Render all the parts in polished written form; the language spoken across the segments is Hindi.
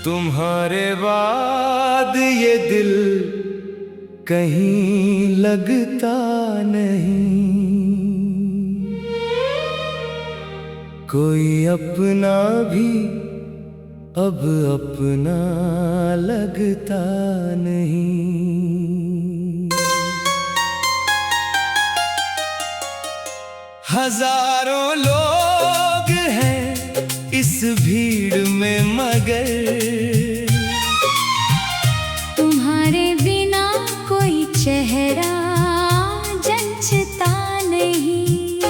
तुम्हारे बाद ये दिल कहीं लगता नहीं, कोई अपना भी अब अपना लगता नहीं। हजारों लोग हैं इस भीड़ में मगर तुम्हारे बिना कोई चेहरा जंचता नहीं।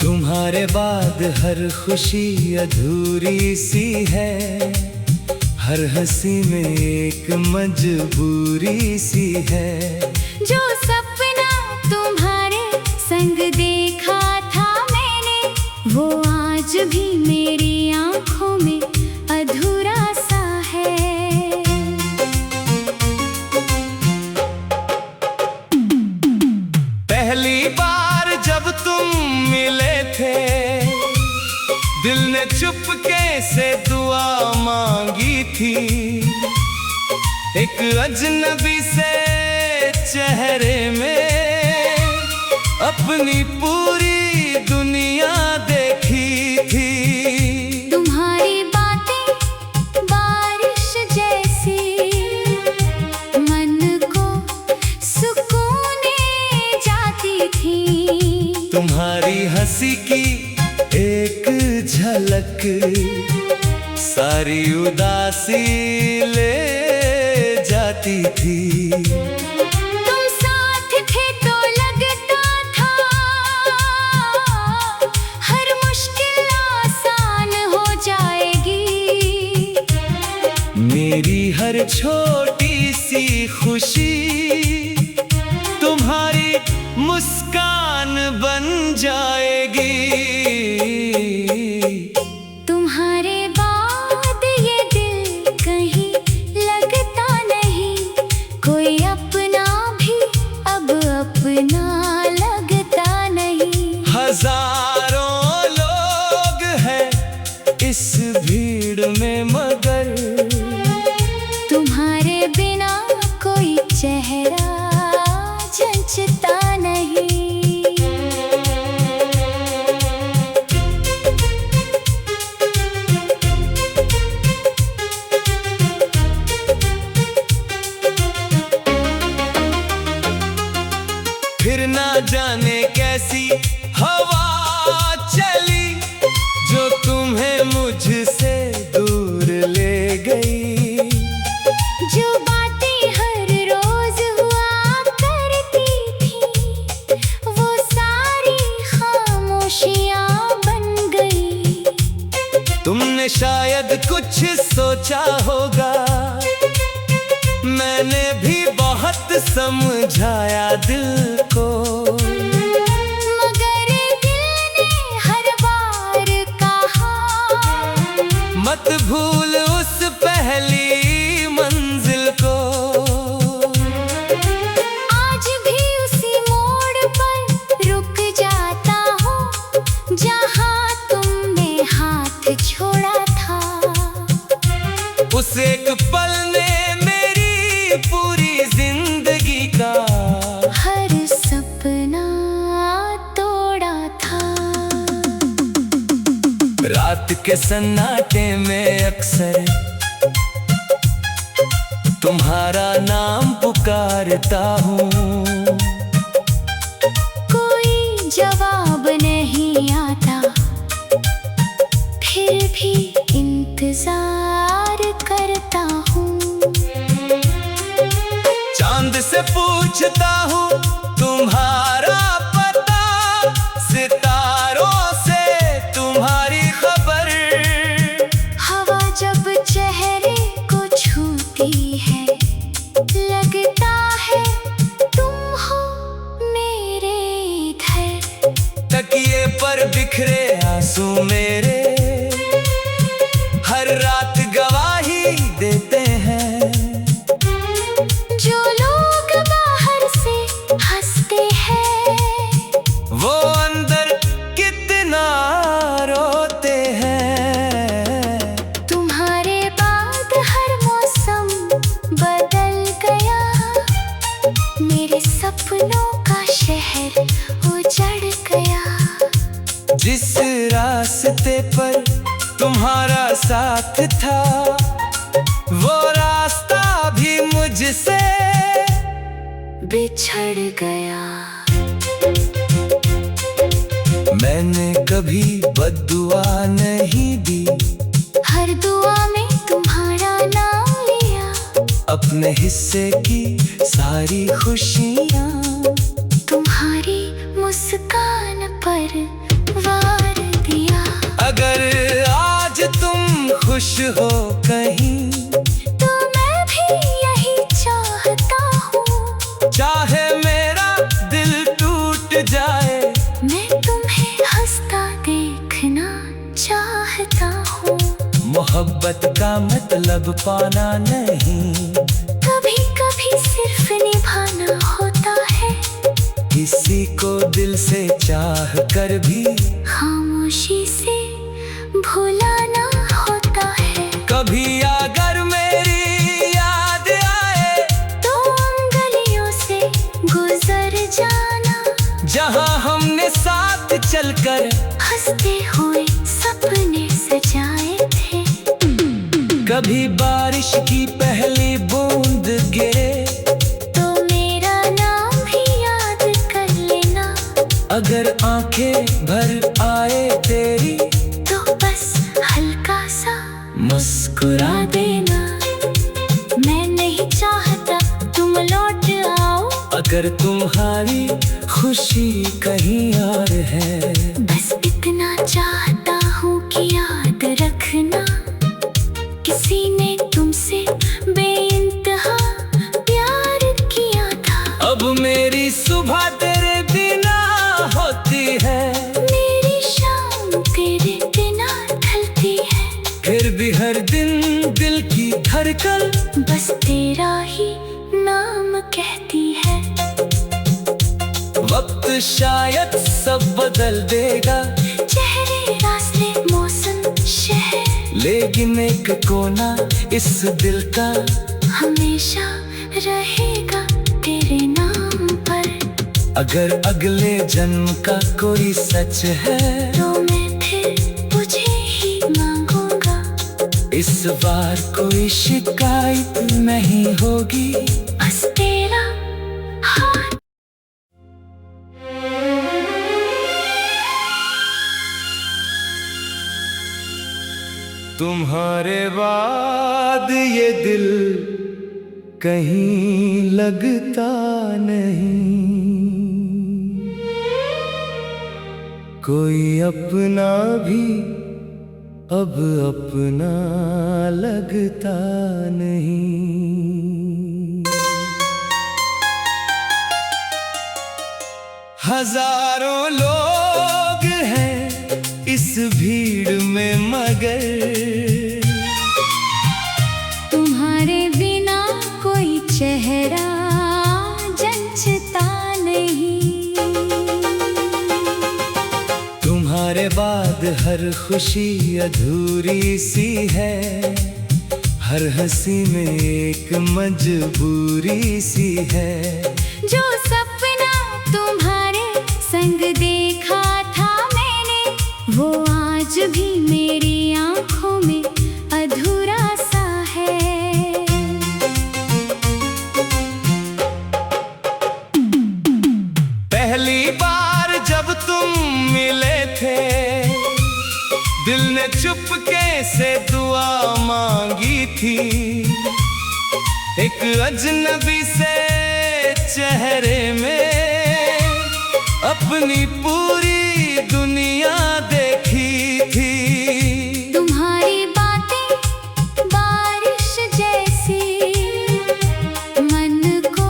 तुम्हारे बाद हर खुशी अधूरी सी है, हर हंसी में एक मजबूरी सी है। जो सपना तुम्हारे संग देखा था मैंने, वो आज भी मेरी आंखों में अधूरा सा है। पहली बार जब तुम मिले थे, दिल ने चुपके से दुआ मांगी थी। एक अजनबी से चेहरे में अपनी पूरी दुनिया देखी थी। तुम्हारी बातें बारिश जैसी मन को सुकून दे जाती थी। तुम्हारी हंसी की एक झलक सारी उदासी ले जाती थी। तुम साथ थे तो लगता था हर मुश्किल आसान हो जाएगी। मेरी हर छोटी सी खुशी तुम्हारी मुस्कान बन जाएगी। तुम्हारे बाद ये दिल कहीं लगता नहीं, कोई अपना भी अब अपना लगता नहीं। हजारों लोग हैं इस भीड़ में मगर तुम्हारे बिना कोई चेहरा जंचता नहीं। फिर ना जाने कैसी हवा चली जो तुम्हें मुझसे दूर ले गई। जो बातें हर रोज हुआ करती थी, वो सारी खामोशियां बन गई। तुमने शायद कुछ सोचा होगा, मैंने भी बहुत समझाया दिल को। मगर दिल ने हर बार कहा, मत भूल उस पहली मंजिल को। आज भी उसी मोड़ पर रुक जाता हूँ जहाँ तुमने हाथ छोड़ा था। उस एक पल ने मेरी पूरी जिंदगी का हर सपना तोड़ा था। रात के सन्नाटे में अक्सर तुम्हारा नाम पुकारता हूँ। कोई जवाब नहीं आता, फिर भी इंतजार करता हूँ। चांद से पूछता हूँ तुम्हारा पता, सितारों से तुम्हारी खबर। हवा जब चेहरे को छूती है, लगता है तुम हो मेरे इधर। तकिए पर बिखरे आंसू मेरे हर रात गवाही देते हैं। जो लोग बाहर से हंसते हैं, वो अंदर कितना रोते हैं। ये सपनों का शहर उजड़ गया। जिस रास्ते पर तुम्हारा साथ था, वो रास्ता भी मुझसे बिछड़ गया। मैंने कभी बद्दुआ नहीं दी, हर दुआ में तुम्हारा नाम लिया। अपने हिस्से की सारी खुशियाँ तुम्हारी मुस्कान पर वार दिया। अगर आज तुम खुश हो कहीं, तो मैं भी यही चाहता हूँ। चाहे मेरा दिल टूट जाए, मैं तुम्हें हंसता देखना चाहता हूँ। मोहब्बत का मतलब पाना नहीं, कभी कभी सिर्फ निभाना होता है। किसी को दिल से चाह कर भी खामोशी से भुलाना होता है। कभी अगर मेरी याद आए, तो उन गलियों से गुजर जाना, जहाँ हमने साथ चलकर हंसते हुए सपने सजाए थे। कभी बारिश की पहली बूंद गिरे, तो मेरा नाम भी याद कर लेना। अगर आंखें भर आए तेरी, तो बस हल्का सा मुस्कुरा देना। मैं नहीं चाहता तुम लौट आओ, अगर तुम्हारी खुशी कहीं और है। बस इतना चाहता हूँ कि याद रखना, किसी ने तुमसे बेइंतहा प्यार किया था। अब मेरी सुबह तेरे बिना होती है, मेरी शाम तेरे बिना ढलती है। फिर भी हर दिन दिल की धड़कन बस तेरा ही नाम कहती है। वक्त शायद सब बदल देगा, चेहरे रास्ते मौसम शहर, लेकिन एक कोना इस दिल का हमेशा रहेगा तेरे नाम पर। अगर अगले जन्म का कोई सच है, तो मैं फिर तुझे ही मांगूंगा। इस बार कोई शिकायत नहीं होगी, बस तेरा हाथ। तुम्हारे बाद ये दिल कहीं लगता नहीं, कोई अपना भी अब अपना लगता नहीं। हजारों लोग हैं इस भीड़ में, मगर तुम्हारे बिना कोई चेहरा जंचता नहीं। तुम्हारे बाद हर खुशी अधूरी सी है, हर हंसी में एक मजबूरी सी है। जो सपना तुम्हारे संग देखा था मैंने, वो आज भी मेरी आंखों में अधूरा सा है। पहली बार जब तुम मिले थे, दिल ने चुपके से दुआ मांगी थी। एक अजनबी से चेहरे में अपनी पूरी दुनिया देखी थी। तुम्हारी बातें बारिश जैसी, मन को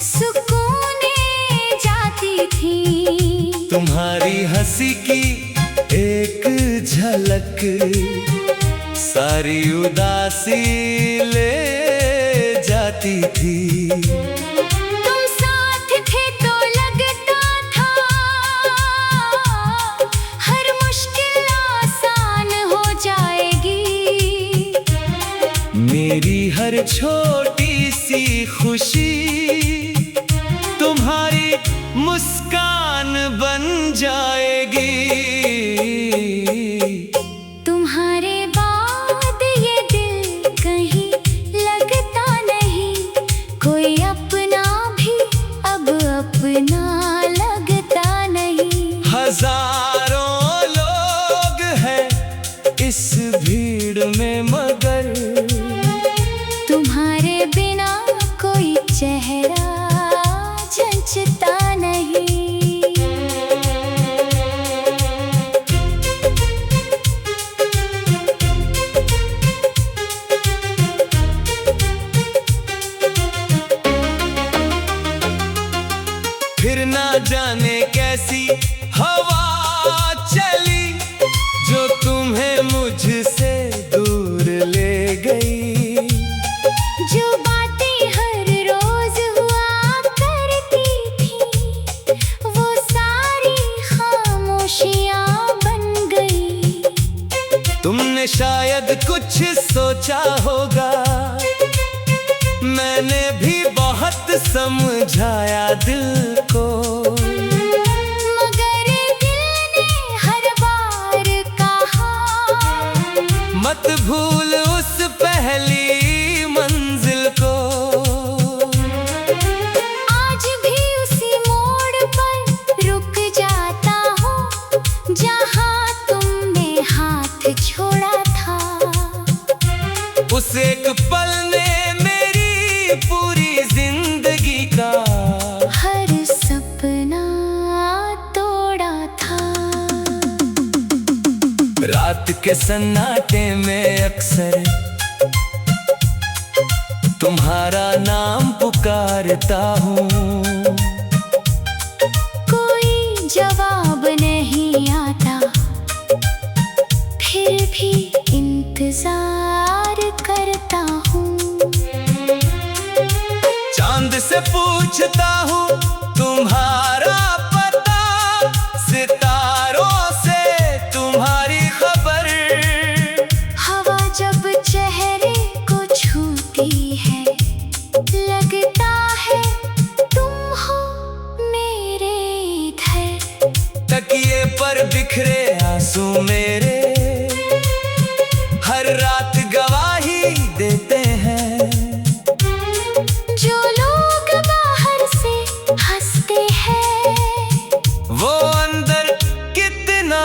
सुकून जाती थी। तुम्हारी हंसी की एक झलक सारी उदासी ले जाती थी। तुम साथ थे तो लगता था हर मुश्किल आसान हो जाएगी। मेरी हर छोटी सी खुशी मुस्कान बन जाएगी। तुम्हारे बाद ये दिल कहीं लगता नहीं, कोई अपना भी अब अपना लगता नहीं। हजारों लोग हैं इस भीड़ में, मगर तुम्हारे बिना कोई चेहरा जचता नहीं। फिर ना जाने कैसी हवा चली, जो तुम्हें मुझसे दूर ले गई। जो बातें हर रोज हुआ करती थी, वो सारी खामोशियां बन गई। तुमने शायद कुछ सोचा होगा, मैंने भी बहुत समझाया दिल को, मगर दिल ने हर बार कहा, मत भूल उस पहली मंजिल को। आज भी उसी मोड़ पर रुक जाता हूँ, जहाँ तुमने हाथ छोड़ा था। उस एक पल ने मेरी पूरी जिंदगी का हर सपना तोड़ा था। रात के सन्नाटे में अक्सर तुम्हारा नाम पुकारता हूँ, कोई जवाब नहीं आता, फिर भी इंतजार करता हूँ। चांद से पूछता हूँ तुम्हारा पता, सितारों से तुम्हारी खबर। हवा जब चेहरे को छूती है, लगता है तुम हो मेरे इधर। तकिए पर बिखरे आंसू मेरे हर रात गवाही देते हैं। जो लोग बाहर से हंसते हैं, वो अंदर कितना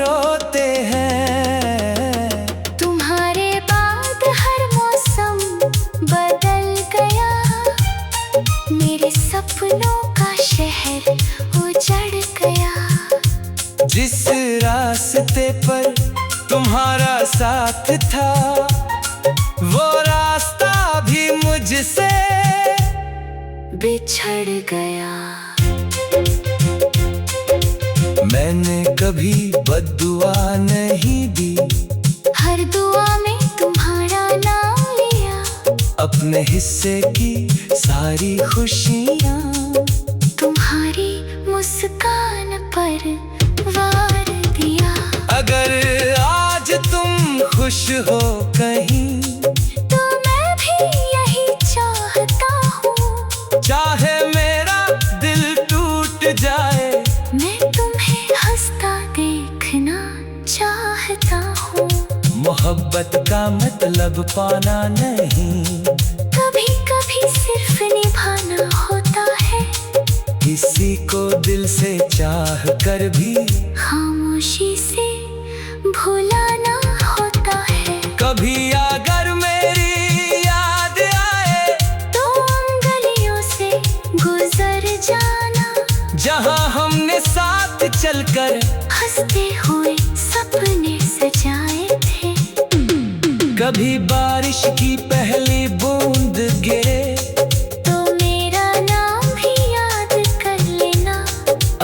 रोते हैं। तुम्हारे बाद हर मौसम बदल गया, मेरे सपनों का शहर उजड़ गया। जिस रास्ते पर तुम्हारा साथ था, वो रास्ता भी मुझसे बिछड़ गया। मैंने कभी बद्दुआ नहीं दी, हर दुआ में तुम्हारा नाम लिया। अपने हिस्से की सारी खुशियाँ तुम्हारी मुस्कान पर वार दिया। अगर आज तुम खुश हो कहीं, तो मैं भी यही चाहता हूँ। चाहे मेरा दिल टूट जाए, मैं तुम्हें हंसता देखना चाहता हूँ। मोहब्बत का मतलब पाना नहीं, कभी कभी सिर्फ निभाना होता है। किसी को दिल से चाह कर भी खामोशी से भुलाना होता है। कभी अगर मेरी याद आए, तो उन गलियों से गुजर जाना, जहाँ हमने साथ चलकर हंसते हुए सपने सजाए थे। कभी बारिश की पहली बूंद गिरे, तो मेरा नाम भी याद कर लेना।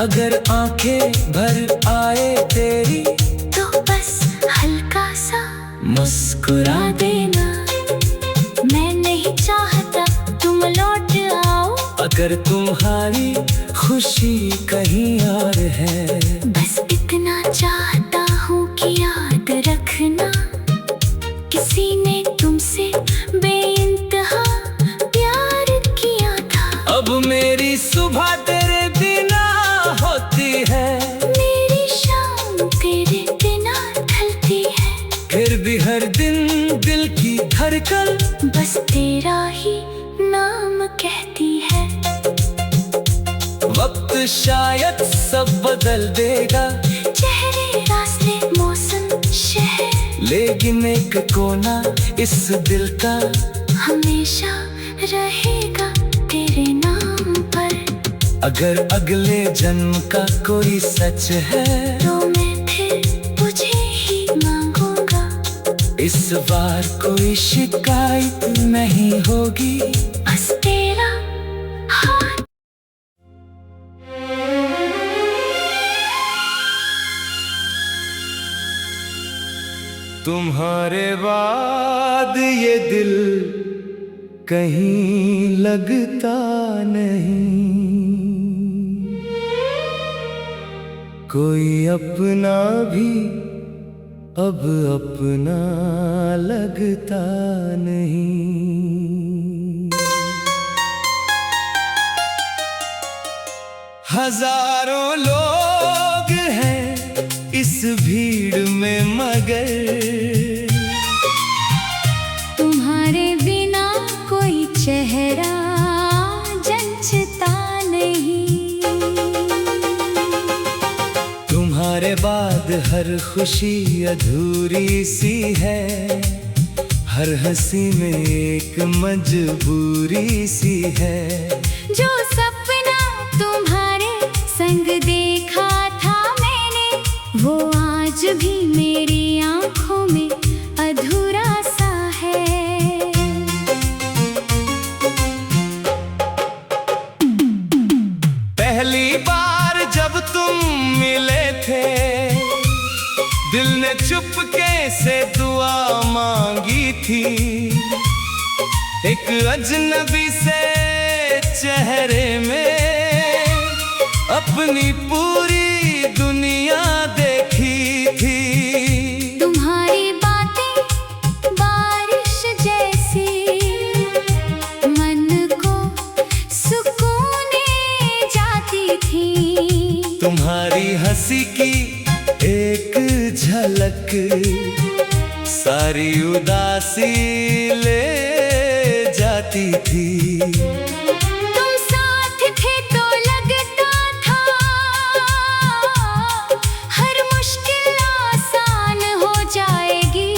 अगर आंखें भर आए तेरी, तो बस हल्का सा मुस्कुरा देना। मैं नहीं चाहता तुम लौट आओ, अगर तुम्हारी खुशी कहीं और है। बस इतना चाहता हूँ कि याद रखना, किसी ने तुमसे बेइंतहा प्यार किया था। अब मेरी सुबह तेरे दिल धड़कन बस तेरा ही नाम कहती है। वक्त शायद सब बदल देगा, चेहरे, रास्ते, मौसम, शहर, लेकिन एक कोना इस दिल का हमेशा रहेगा तेरे नाम पर। अगर अगले जन्म का कोई सच है तो मैं फिर तुझे ही मांगूंगा। इस बार कोई शिकायत नहीं होगी। बस तेरा हाथ। तुम्हारे बाद ये दिल कहीं लगता नहीं, कोई अपना भी अब अपना लगता नहीं। हजारों लोग हैं इस भीड़ में मगर तुम्हारे बिना कोई चेहरा जंचता नहीं। तुम्हारे बाद हर खुशी अधूरी सी है, हर हंसी में एक मजबूरी सी है। जो सपना तुम्हारे संग देखा था मैंने, वो आज भी मेरी आंखों में अधूरा सा है। पहली बार जब तुम मिले थे, दिल ने चुपके से दुआ मांगी थी। एक अजनबी से चेहरे में अपनी पूरी दुनिया देखी थी। तुम्हारी बातें बारिश जैसी मन को सुकून जाती थी। तुम्हारी हंसी की एक झलक सारी उदासी ले जाती थी। तुम साथ थे तो लगता था हर मुश्किल आसान हो जाएगी।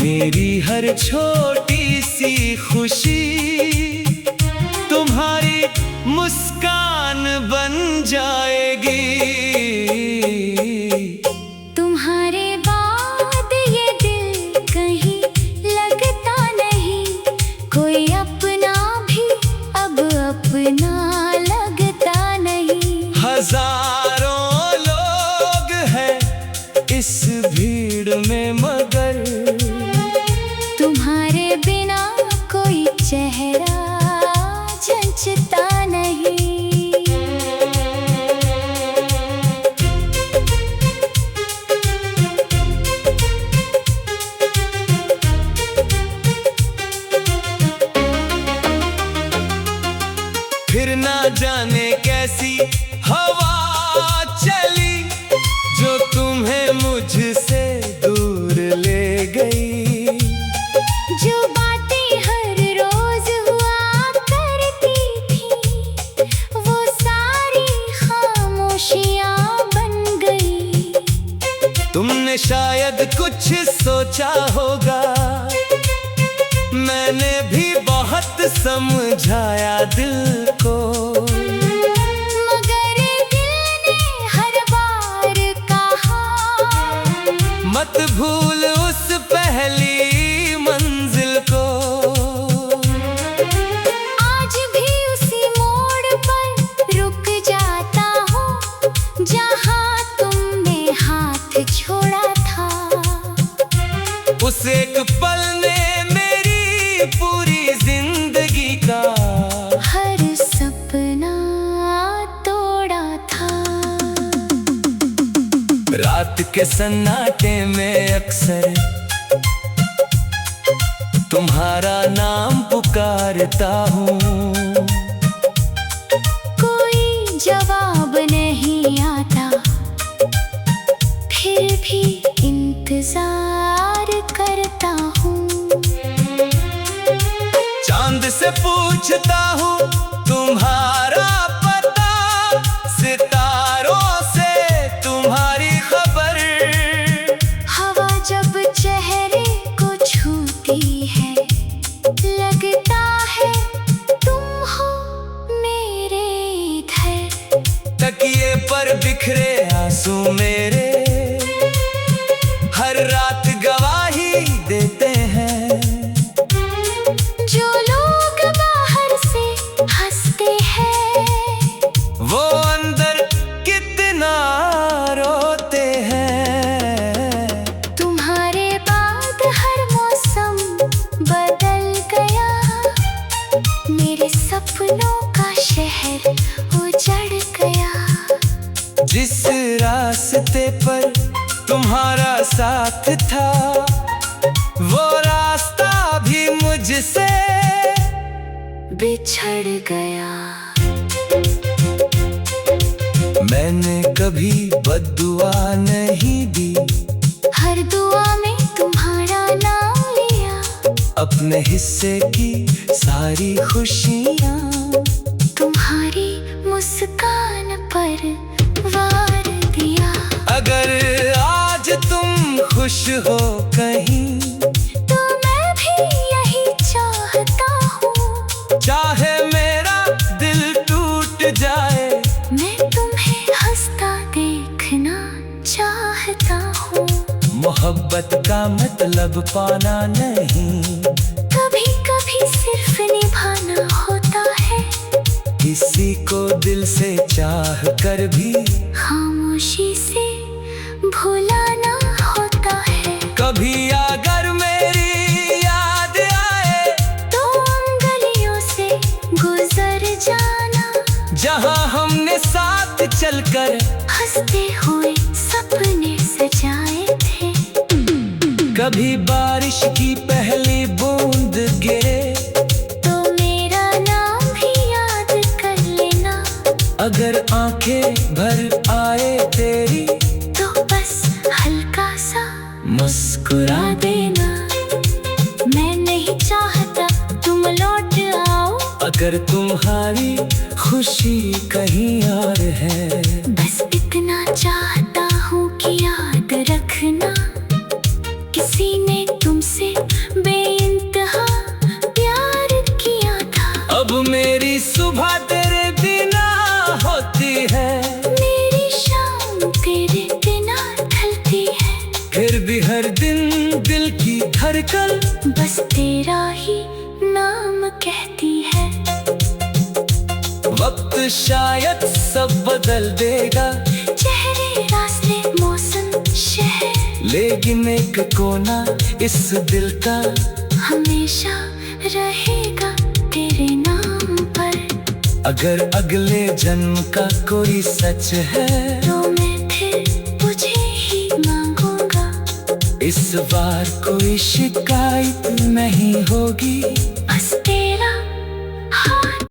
मेरी हर छोटी सी खुशी तुम्हारी मुस्कान बन जाएगी। तुम्हारे बाद ये दिल कहीं लगता नहीं, कोई अपना भी अब अपना लगता नहीं। हजारों लोग हैं इस भीड़ में मगर तुम्हारे बिना कोई चेहरा जंचता नहीं। फिर ना जाने कैसी हवा चली जो तुम्हें मुझसे दूर ले गई। जो बातें हर रोज हुआ करती थी, वो सारी खामोशियां बन गई। तुमने शायद कुछ सोचा होगा, मैंने भी बहुत समझाया दिल को। मगर दिल ने हर बार कहा, मत भूल उस पहली मंजिल को। आज भी उसी मोड़ पर रुक जाता हूँ जहाँ तुमने हाथ छोड़ा था। उस एक पल ने मेरी पूरी जिंदगी का हर सपना तोड़ा था। रात के सन्नाटे में अक्सर तुम्हारा नाम पुकारता हूँ। कोई जवाब नहीं आता, फिर भी इंतजार करता हूँ। पूछता हूँ तुम्हारा पता, सितारों से तुम्हारी खबर। हवा जब चेहरे को छूती है, लगता है तुम हो मेरे इधर। तकिए पर बिखरे आंसू मेरे हर रात गवाही देते हैं। जो लोग बाहर से हंसते हैं, वो अंदर कितना रोते हैं। तुम्हारे बाद हर मौसम बदल गया, मेरे सपनों का शहर उजड़ गया। जिस रास्ते पर तुम्हारा साथ था, वो रास्ता भी मुझसे बिछड़ गया। मैंने कभी बद्दुआ नहीं दी, हर दुआ में तुम्हारा नाम लिया। अपने हिस्से की सारी खुशियाँ तुम्हारी मुस्कान पर वार दिया। अगर आज तुम खुश हो कहीं, तो मैं भी यही चाहता हूँ। चाहे मेरा दिल टूट जाए, मैं तुम्हें हंसता देखना चाहता हूँ। मोहब्बत का मतलब पाना नहीं, कभी कभी सिर्फ निभाना होता है। किसी को दिल से चाह कर भी खामोशी से भुलाना होता है। कभी अगर मेरी याद आए, तो उन गलियों से गुजर जाना, जहाँ हमने साथ चलकर हंसते हुए सपने सजाए थे। कभी बारिश की पहली बूंद गिरे, तो मेरा नाम भी याद कर लेना। अगर आंखें भर आए तेरी, तो बस हल्का सा मुस्कुरा देना। मैं नहीं चाहता तुम लौट आओ, अगर तुम्हारी खुशी कहीं और है। बस इतना चाहता हूँ कि याद रखना, किसी ने तुमसे बेइंतहा प्यार किया था। अब मेरी सुबह तेरे बिना होती है, मेरी शाम तेरे बिना ढलती है। फिर भी हर दिन दिल की धड़कन बस तेरा ही नाम कहती है। वक्त शायद सब बदल देगा, चेहरे रास्ते मौसम शहर, लेकिन एक कोना इस दिल का हमेशा रहेगा तेरे नाम पर। अगर अगले जन्म का कोई सच है, तो मैं फिर तुझे ही मांगूंगा। इस बार कोई शिकायत नहीं होगी। बस तेरा